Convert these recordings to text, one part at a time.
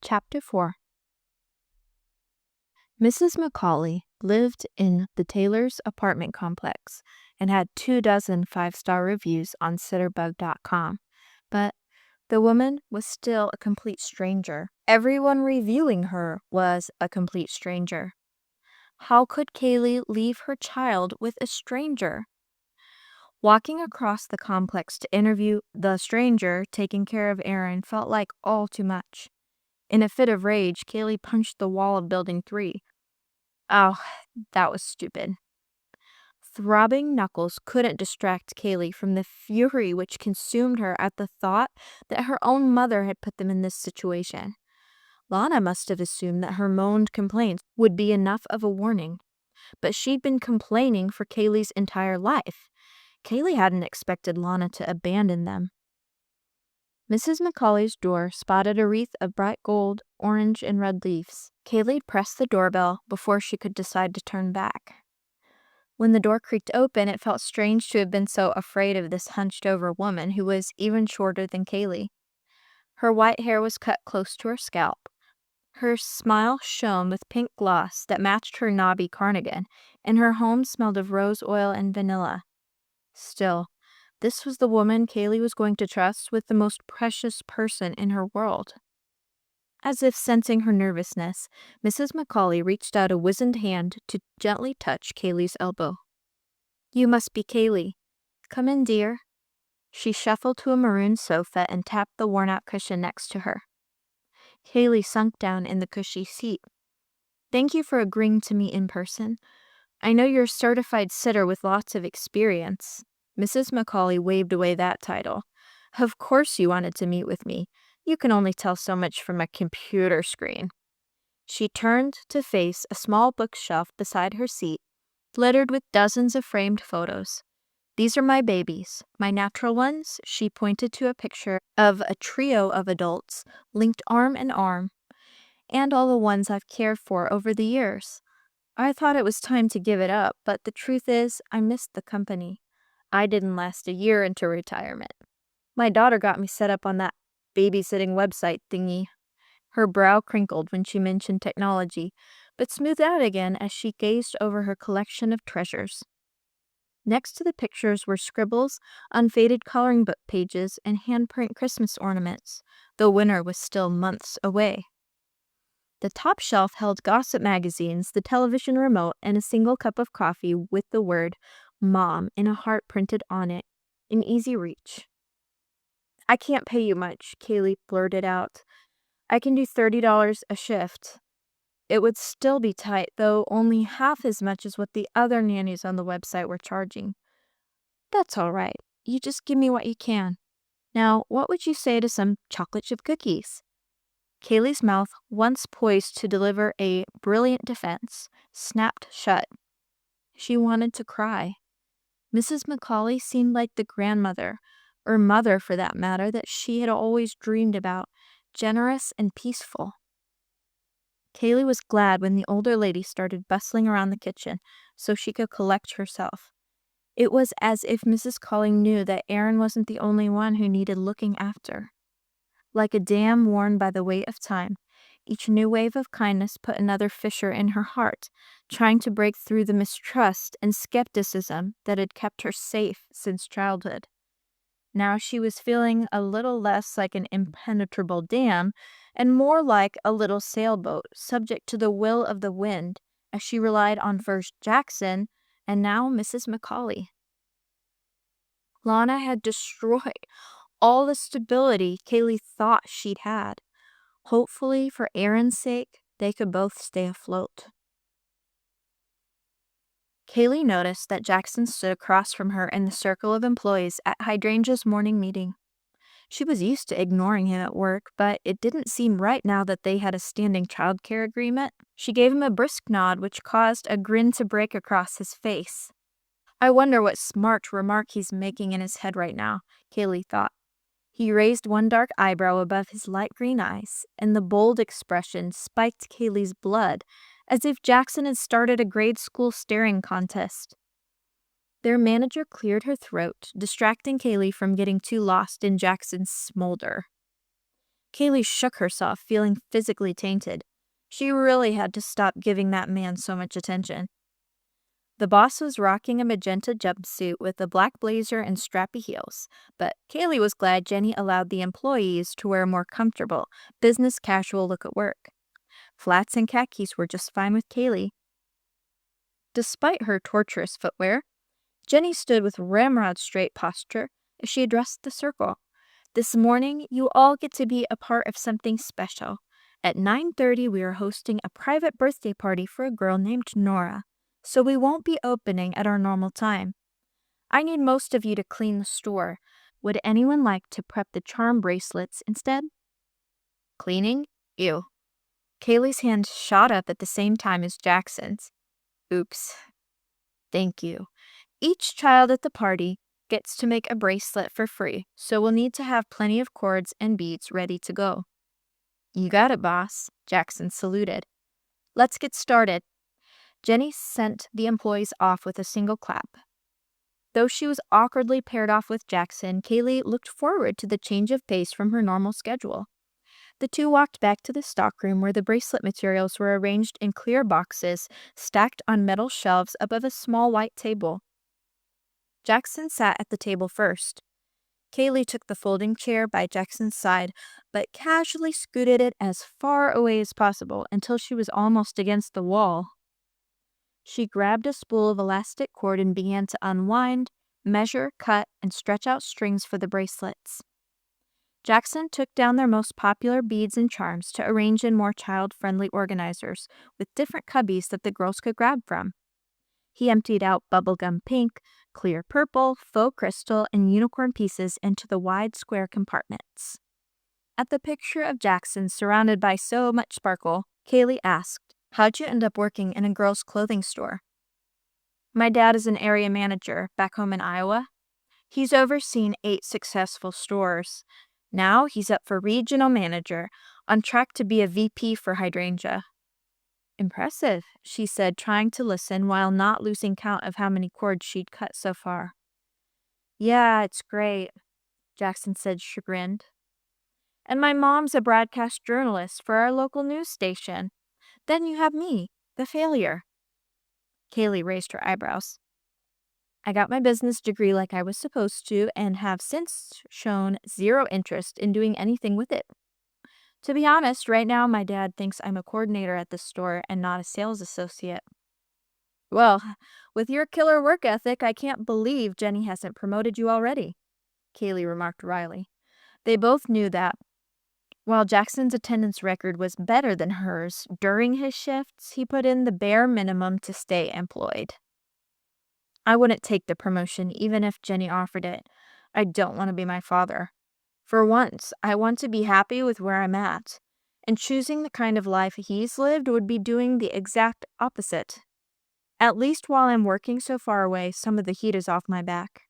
Chapter 4. Mrs. Macaulay lived in the Taylor's apartment complex and had 24 five-star reviews on sitterbug.com, but the woman was still a complete stranger. Everyone reviewing her was a complete stranger. How could Kaleigh leave her child with a stranger? Walking across the complex to interview the stranger taking care of Aaron felt like all too much. In a fit of rage, Kaleigh punched the wall of Building 3. Oh, that was stupid. Throbbing knuckles couldn't distract Kaleigh from the fury which consumed her at the thought that her own mother had put them in this situation. Lana must have assumed that her moaned complaints would be enough of a warning, but she'd been complaining for Kaleigh's entire life. Kaleigh hadn't expected Lana to abandon them. Mrs. Macaulay's door spotted a wreath of bright gold, orange, and red leaves. Kaleigh pressed the doorbell before she could decide to turn back. When the door creaked open, it felt strange to have been so afraid of this hunched-over woman who was even shorter than Kaleigh. Her white hair was cut close to her scalp. Her smile shone with pink gloss that matched her knobby cardigan, and her home smelled of rose oil and vanilla. Still, this was the woman Kaleigh was going to trust with the most precious person in her world. As if sensing her nervousness, Mrs. Macaulay reached out a wizened hand to gently touch Kaleigh's elbow. "You must be Kaleigh. Come in, dear." She shuffled to a maroon sofa and tapped the worn-out cushion next to her. Kaleigh sunk down in the cushy seat. "Thank you for agreeing to meet in person. I know you're a certified sitter with lots of experience." Mrs. Macaulay waved away that title. "Of course you wanted to meet with me. You can only tell so much from a computer screen." She turned to face a small bookshelf beside her seat, littered with dozens of framed photos. "These are my babies, my natural ones." She pointed to a picture of a trio of adults, linked arm in arm, "and all the ones I've cared for over the years. I thought it was time to give it up, but the truth is, I missed the company. I didn't last a year into retirement. My daughter got me set up on that babysitting website thingy." Her brow crinkled when she mentioned technology, but smoothed out again as she gazed over her collection of treasures. Next to the pictures were scribbles, unfaded coloring book pages, and handprint Christmas ornaments, though winter was still months away. The top shelf held gossip magazines, the television remote, and a single cup of coffee with the word "Mom" in a heart printed on it, in easy reach. "I can't pay you much," Kaleigh blurted out. "I can do $30 a shift." It would still be tight, though only half as much as what the other nannies on the website were charging. "That's all right. You just give me what you can. Now, what would you say to some chocolate chip cookies?" Kaleigh's mouth, once poised to deliver a brilliant defense, snapped shut. She wanted to cry. Mrs. Macaulay seemed like the grandmother, or mother for that matter, that she had always dreamed about, generous and peaceful. Kaleigh was glad when the older lady started bustling around the kitchen so she could collect herself. It was as if Mrs. Colling knew that Aaron wasn't the only one who needed looking after. Like a dam worn by the weight of time, each new wave of kindness put another fissure in her heart, trying to break through the mistrust and skepticism that had kept her safe since childhood. Now she was feeling a little less like an impenetrable dam and more like a little sailboat subject to the will of the wind, as she relied on first Jackson and now Mrs. Macaulay. Lana had destroyed all the stability Kaleigh thought she'd had. Hopefully, for Aaron's sake, they could both stay afloat. Kaleigh noticed that Jackson stood across from her in the circle of employees at Hydrangea's morning meeting. She was used to ignoring him at work, but it didn't seem right now that they had a standing childcare agreement. She gave him a brisk nod, which caused a grin to break across his face. "I wonder what smart remark he's making in his head right now," Kaleigh thought. He raised one dark eyebrow above his light green eyes, and the bold expression spiked Kaleigh's blood, as if Jackson had started a grade school staring contest. Their manager cleared her throat, distracting Kaleigh from getting too lost in Jackson's smolder. Kaleigh shook herself, feeling physically tainted. She really had to stop giving that man so much attention. The boss was rocking a magenta jumpsuit with a black blazer and strappy heels, but Kaleigh was glad Jenny allowed the employees to wear a more comfortable, business casual look at work. Flats and khakis were just fine with Kaleigh. Despite her torturous footwear, Jenny stood with ramrod straight posture as she addressed the circle. This morning, you all get to be a part of something special. At 9:30, we are hosting a private birthday party for a girl named Nora, so we won't be opening at our normal time. I need most of you to clean the store. Would anyone like to prep the charm bracelets instead? Cleaning? Ew. Kaleigh's hand shot up at the same time as Jackson's. Oops. Thank you. Each child at the party gets to make a bracelet for free, so we'll need to have plenty of cords and beads ready to go. You got it, boss, Jackson saluted. Let's get started. Jenny sent the employees off with a single clap. Though she was awkwardly paired off with Jackson, Kaleigh looked forward to the change of pace from her normal schedule. The two walked back to the stockroom where the bracelet materials were arranged in clear boxes stacked on metal shelves above a small white table. Jackson sat at the table first. Kaleigh took the folding chair by Jackson's side, but casually scooted it as far away as possible until she was almost against the wall. She grabbed a spool of elastic cord and began to unwind, measure, cut, and stretch out strings for the bracelets. Jackson took down their most popular beads and charms to arrange in more child-friendly organizers with different cubbies that the girls could grab from. He emptied out bubblegum pink, clear purple, faux crystal, and unicorn pieces into the wide square compartments. At the picture of Jackson surrounded by so much sparkle, Kaleigh asked, "How'd you end up working in a girls' clothing store?" My dad is an area manager back home in Iowa. He's overseen 8 successful stores. Now he's up for regional manager, on track to be a VP for hydrangea. Impressive, she said, trying to listen while not losing count of how many cords she'd cut so far. Yeah, it's great, Jackson said, chagrined. And my mom's a broadcast journalist for our local news station. Then you have me, the failure. Kaleigh raised her eyebrows. I got my business degree like I was supposed to and have since shown zero interest in doing anything with it. To be honest, right now my dad thinks I'm a coordinator at the store and not a sales associate. Well, with your killer work ethic, I can't believe Jenny hasn't promoted you already, Kaleigh remarked wryly. They both knew that while Jackson's attendance record was better than hers, during his shifts, he put in the bare minimum to stay employed. I wouldn't take the promotion even if Jenny offered it. I don't want to be my father. For once, I want to be happy with where I'm at. And choosing the kind of life he's lived would be doing the exact opposite. At least while I'm working so far away, some of the heat is off my back.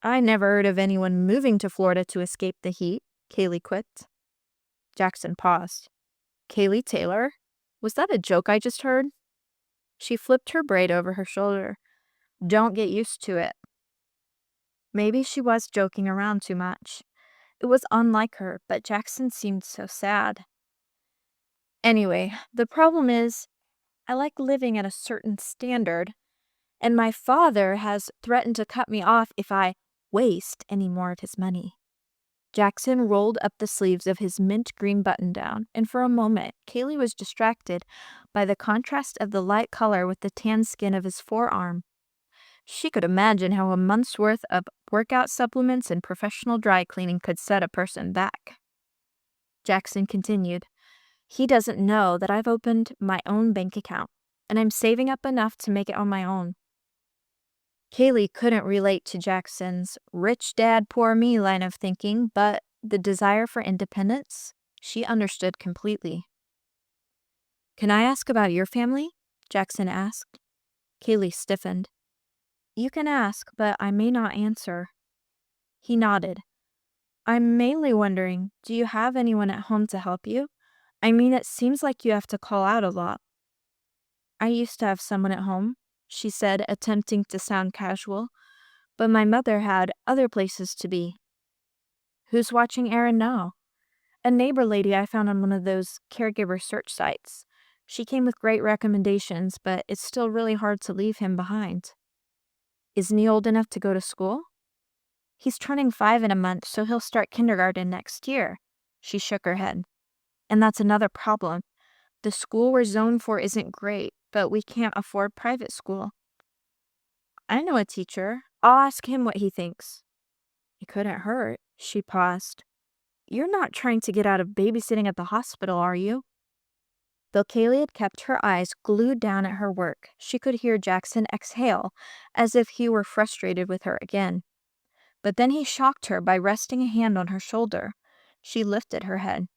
I never heard of anyone moving to Florida to escape the heat, Kaleigh quipped. Jackson paused. Kaleigh Taylor? Was that a joke I just heard? She flipped her braid over her shoulder. Don't get used to it. Maybe she was joking around too much. It was unlike her, but Jackson seemed so sad. Anyway, the problem is, I like living at a certain standard, and my father has threatened to cut me off if I waste any more of his money. Jackson rolled up the sleeves of his mint green button-down, and for a moment, Kaleigh was distracted by the contrast of the light color with the tan skin of his forearm. She could imagine how a month's worth of workout supplements and professional dry cleaning could set a person back. Jackson continued, He doesn't know that I've opened my own bank account, and I'm saving up enough to make it on my own. Kaleigh couldn't relate to Jackson's rich dad, poor me line of thinking, but the desire for independence, she understood completely. Can I ask about your family? Jackson asked. Kaleigh stiffened. You can ask, but I may not answer. He nodded. I'm mainly wondering, do you have anyone at home to help you? I mean, it seems like you have to call out a lot. I used to have someone at home, she said, attempting to sound casual, but my mother had other places to be. Who's watching Aaron now? A neighbor lady I found on one of those caregiver search sites. She came with great recommendations, but it's still really hard to leave him behind. Isn't he old enough to go to school? He's turning 5 in a month, so he'll start kindergarten next year. She shook her head. And that's another problem. The school we're zoned for isn't great, but we can't afford private school. I know a teacher. I'll ask him what he thinks. It couldn't hurt. She paused. You're not trying to get out of babysitting at the hospital, are you? Though Kaleigh had kept her eyes glued down at her work, she could hear Jackson exhale, as if he were frustrated with her again. But then he shocked her by resting a hand on her shoulder. She lifted her head.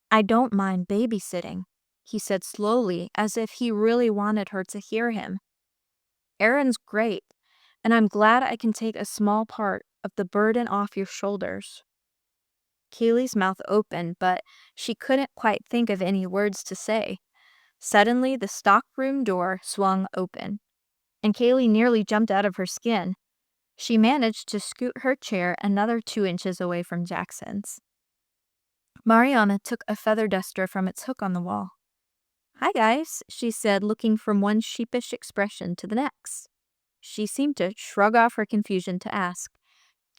I don't mind babysitting, he said slowly, as if he really wanted her to hear him. Erin's great, and I'm glad I can take a small part of the burden off your shoulders. Kaleigh's mouth opened, but she couldn't quite think of any words to say. Suddenly, the stockroom door swung open, and Kaleigh nearly jumped out of her skin. She managed to scoot her chair another 2 inches away from Jackson's. Mariana took a feather duster from its hook on the wall. Hi, guys, she said, looking from one sheepish expression to the next. She seemed to shrug off her confusion to ask,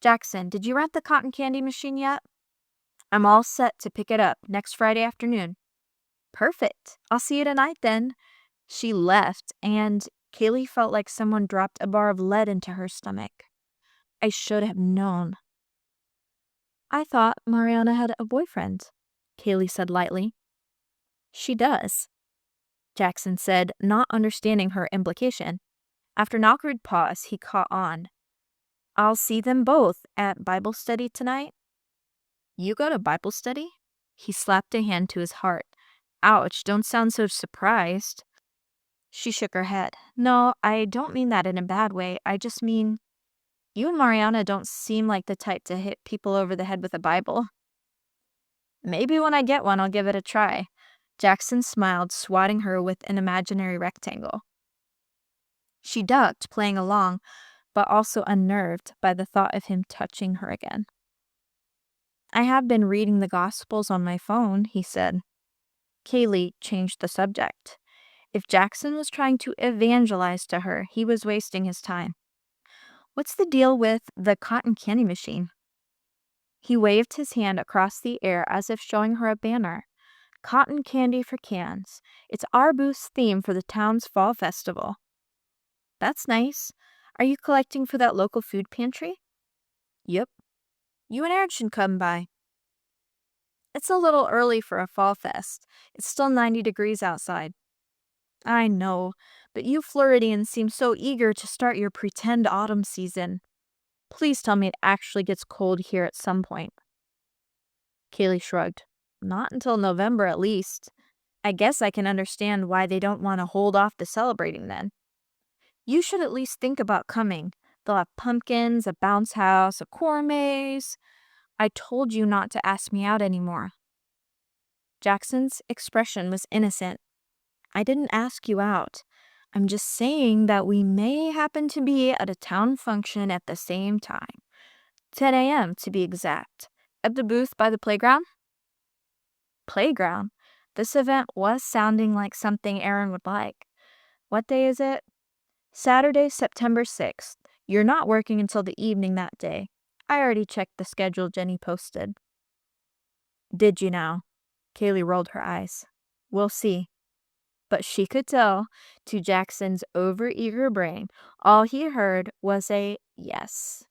Jackson, did you rent the cotton candy machine yet? I'm all set to pick it up next Friday afternoon. Perfect. I'll see you tonight then. She left, and Kaleigh felt like someone dropped a bar of lead into her stomach. I should have known. I thought Mariana had a boyfriend, Kaleigh said lightly. She does, Jackson said, not understanding her implication. After an awkward pause, he caught on. I'll see them both at Bible study tonight. You go to Bible study? He slapped a hand to his heart. Ouch, don't sound so surprised. She shook her head. No, I don't mean that in a bad way. I just mean, you and Mariana don't seem like the type to hit people over the head with a Bible. Maybe when I get one, I'll give it a try. Jackson smiled, swatting her with an imaginary rectangle. She ducked, playing along, but also unnerved by the thought of him touching her again. I have been reading the Gospels on my phone, he said. Kaleigh changed the subject. If Jackson was trying to evangelize to her, he was wasting his time. What's the deal with the cotton candy machine? He waved his hand across the air as if showing her a banner. Cotton candy for cans. It's our booth's theme for the town's fall festival. That's nice. Are you collecting for that local food pantry? Yep. You and Erin should come by. It's a little early for a fall fest. It's still 90 degrees outside. I know, but you Floridians seem so eager to start your pretend autumn season. Please tell me it actually gets cold here at some point. Kaleigh shrugged. Not until November at least. I guess I can understand why they don't want to hold off the celebrating then. You should at least think about coming. They'll have pumpkins, a bounce house, a corn maze. I told you not to ask me out anymore. Jackson's expression was innocent. I didn't ask you out. I'm just saying that we may happen to be at a town function at the same time. 10 a.m. to be exact. At the booth by the playground? Playground? This event was sounding like something Erin would like. What day is it? Saturday, September 6th. You're not working until the evening that day. I already checked the schedule Jenny posted. Did you now? Kaleigh rolled her eyes. We'll see. But she could tell, to Jackson's overeager brain, all he heard was a yes.